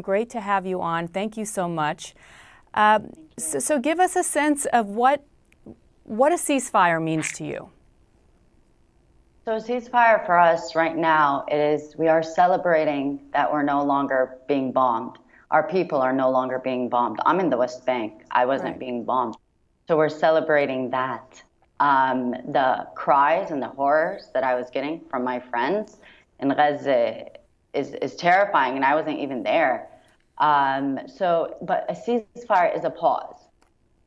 Great to have you on. Thank you so much. So give us a sense of what a ceasefire means to you. So a ceasefire for us right now we are celebrating that we're no longer being bombed. Our people are no longer being bombed. I'm in the West Bank. I wasn't being bombed. So we're celebrating that. The cries and the horrors that I was getting from my friends in Gaza is terrifying, and I wasn't even there. But a ceasefire is a pause.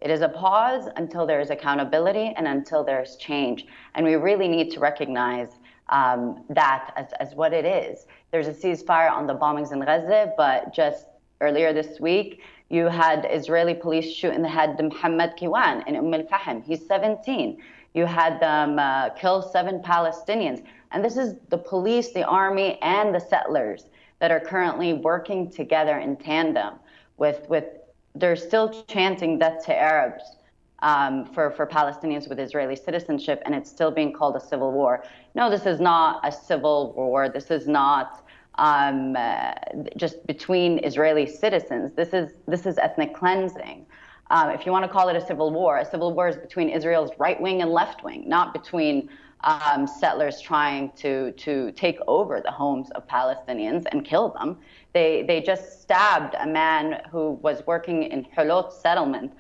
It is a pause until there is accountability and until there's change. And we really need to recognize that as what it is. There's a ceasefire on the bombings in Gaza, but just earlier this week, you had Israeli police shoot in the head to Mohammed Kiwan in al-Fahm. He's 17. You had them kill 7 Palestinians. And this is the police, the army, and the settlers that are currently working together in tandem with they're still chanting death to Arabs for Palestinians with Israeli citizenship, and it's still being called a civil war. No, this is not a civil war. This is not just between Israeli citizens. This is ethnic cleansing. If you want to call it a civil war is between Israel's right wing and left wing, not between settlers trying to take over the homes of Palestinians and kill them. They just stabbed a man who was working in Hulot settlement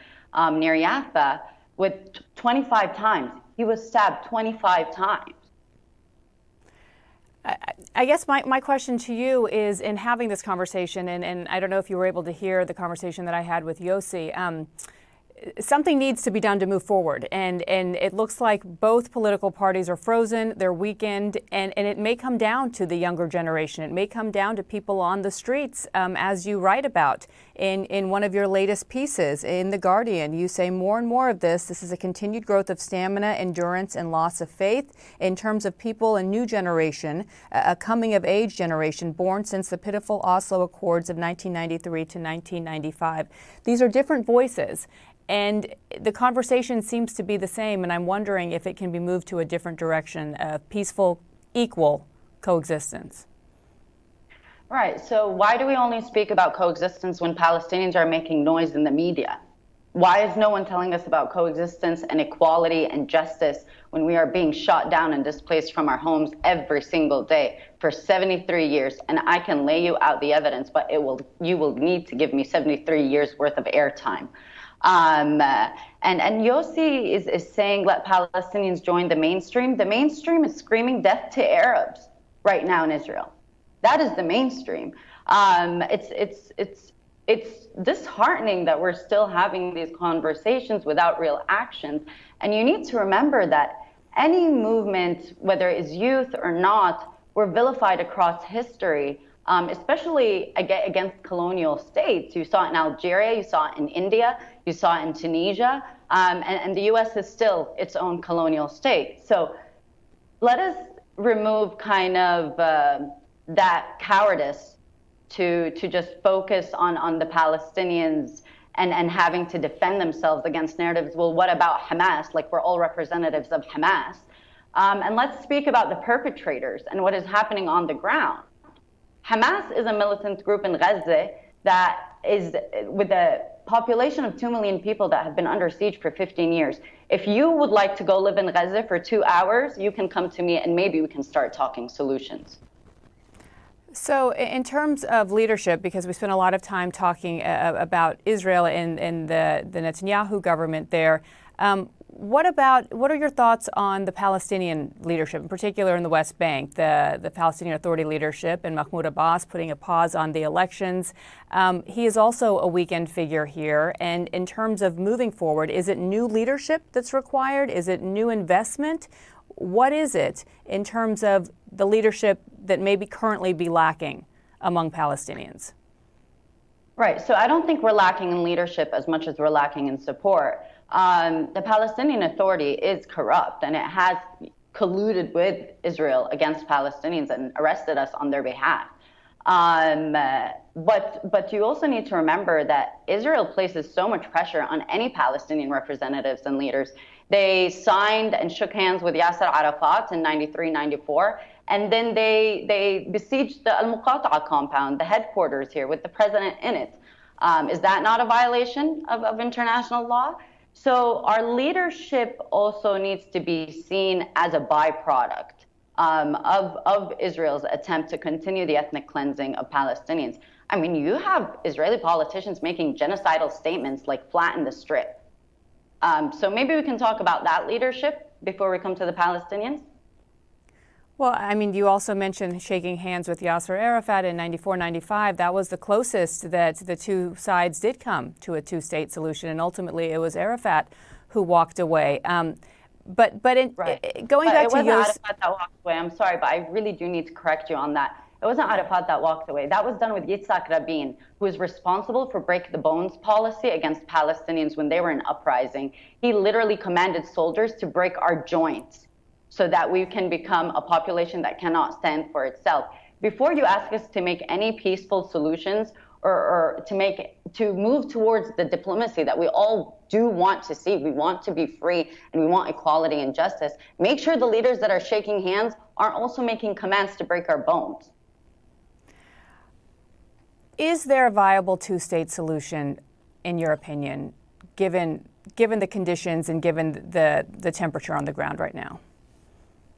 near Jaffa with 25 times. He was stabbed 25 times. I guess my question to you is, in having this conversation, and I don't know if you were able to hear the conversation that I had with Yossi, something needs to be done to move forward. And it looks like both political parties are frozen, they're weakened, and it may come down to the younger generation. It may come down to people on the streets, as you write about in one of your latest pieces in The Guardian. You say more and more of this is a continued growth of stamina, endurance, and loss of faith in terms of people, a new generation, a coming-of-age generation born since the pitiful Oslo Accords of 1993 to 1995. These are different voices. And the conversation seems to be the same, and I'm wondering if it can be moved to a different direction of peaceful, equal coexistence. Right. So why do we only speak about coexistence when Palestinians are making noise in the media? Why is no one telling us about coexistence and equality and justice when we are being shot down and displaced from our homes every single day for 73 years? And I can lay you out the evidence, but you will need to give me 73 years worth of airtime. And Yossi is saying, let Palestinians join the mainstream. The mainstream is screaming death to Arabs right now in Israel. That is the mainstream. It's disheartening that we're still having these conversations without real actions. And you need to remember that any movement, whether it's youth or not, were vilified across history. Especially against colonial states. You saw it in Algeria, you saw it in India, you saw it in Tunisia, and the U.S. is still its own colonial state. So let us remove kind of that cowardice to just focus on the Palestinians and having to defend themselves against narratives. Well, what about Hamas? Like, we're all representatives of Hamas. And let's speak about the perpetrators and what is happening on the ground. Hamas is a militant group in Gaza that is with a population of 2 million people that have been under siege for 15 years. If you would like to go live in Gaza for 2 hours, you can come to me and maybe we can start talking solutions. So in terms of leadership, because we spent a lot of time talking about Israel and the Netanyahu government there, what are your thoughts on the Palestinian leadership, in particular in the West Bank, the Palestinian Authority leadership and Mahmoud Abbas putting a pause on the elections? He is also a weakened figure here. And in terms of moving forward, is it new leadership that's required? Is it new investment? What is it in terms of the leadership that may currently be lacking among Palestinians? Right. So I don't think we're lacking in leadership as much as we're lacking in support. The Palestinian Authority is corrupt, and it has colluded with Israel against Palestinians and arrested us on their behalf. But you also need to remember that Israel places so much pressure on any Palestinian representatives and leaders. They signed and shook hands with Yasser Arafat in 93, 94, And then they besieged the Al-Muqata'a compound, the headquarters here, with the president in it. Is that not a violation of international law? So our leadership also needs to be seen as a byproduct of Israel's attempt to continue the ethnic cleansing of Palestinians. I mean, you have Israeli politicians making genocidal statements like flatten the strip. So maybe we can talk about that leadership before we come to the Palestinians. Well, I mean, you also mentioned shaking hands with Yasser Arafat in 94, 95. That was the closest that the two sides did come to a two-state solution, and ultimately it was Arafat who walked away. Going back to Arafat that walked away. I'm sorry, but I really do need to correct you on that. It wasn't Arafat that walked away. That was done with Yitzhak Rabin, who was responsible for break the bones policy against Palestinians when they were in uprising. He literally commanded soldiers to break our joints so that we can become a population that cannot stand for itself. Before you ask us to make any peaceful solutions or to move towards the diplomacy that we all do want to see, we want to be free and we want equality and justice, make sure the leaders that are shaking hands aren't also making commands to break our bones. Is there a viable two-state solution, in your opinion, given the conditions and given the temperature on the ground right now?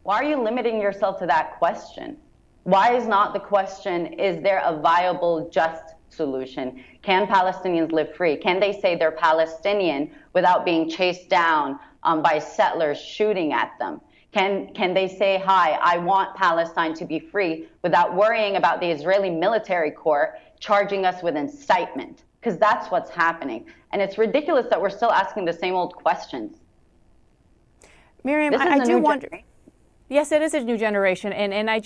Why are you limiting yourself to that question? Why is not the question, is there a viable, just solution? Can Palestinians live free? Can they say they're Palestinian without being chased down by settlers shooting at them? Can they say, hi, I want Palestine to be free without worrying about the Israeli military corps charging us with incitement? Because that's what's happening. And it's ridiculous that we're still asking the same old questions. Mariam, I do wonder. Yes, it is a new generation, and I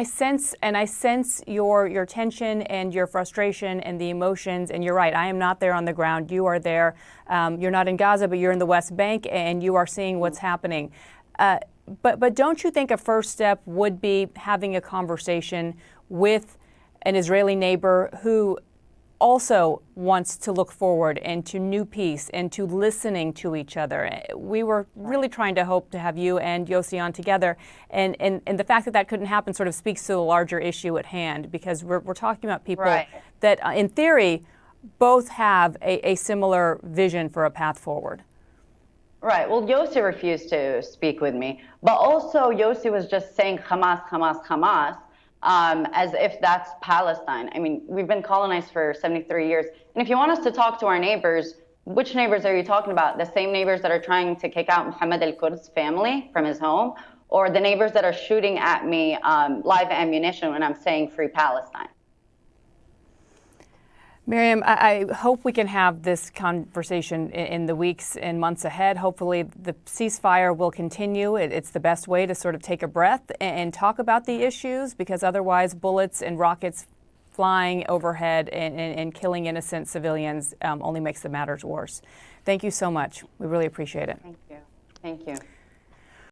sense your tension and your frustration and the emotions. And you're right, I am not there on the ground. You are there. You're not in Gaza, but you're in the West Bank, and you are seeing what's happening. But don't you think a first step would be having a conversation with an Israeli neighbor who also wants to look forward and to new peace and to listening to each other? We were really trying to hope to have you and Yossi on together, and the fact that couldn't happen sort of speaks to the larger issue at hand, because we're talking about people that, in theory, both have a similar vision for a path forward. Right. Well, Yossi refused to speak with me, but also Yossi was just saying Hamas, Hamas, Hamas, as if that's Palestine. I mean, we've been colonized for 73 years. And if you want us to talk to our neighbors, which neighbors are you talking about? The same neighbors that are trying to kick out Mohammed al-Qud's family from his home, or the neighbors that are shooting at me live ammunition when I'm saying free Palestine? Mariam, I hope we can have this conversation in the weeks and months ahead. Hopefully the ceasefire will continue. It's the best way to sort of take a breath and talk about the issues, because otherwise bullets and rockets flying overhead and killing innocent civilians only makes the matters worse. Thank you so much. We really appreciate it. Thank you. Thank you.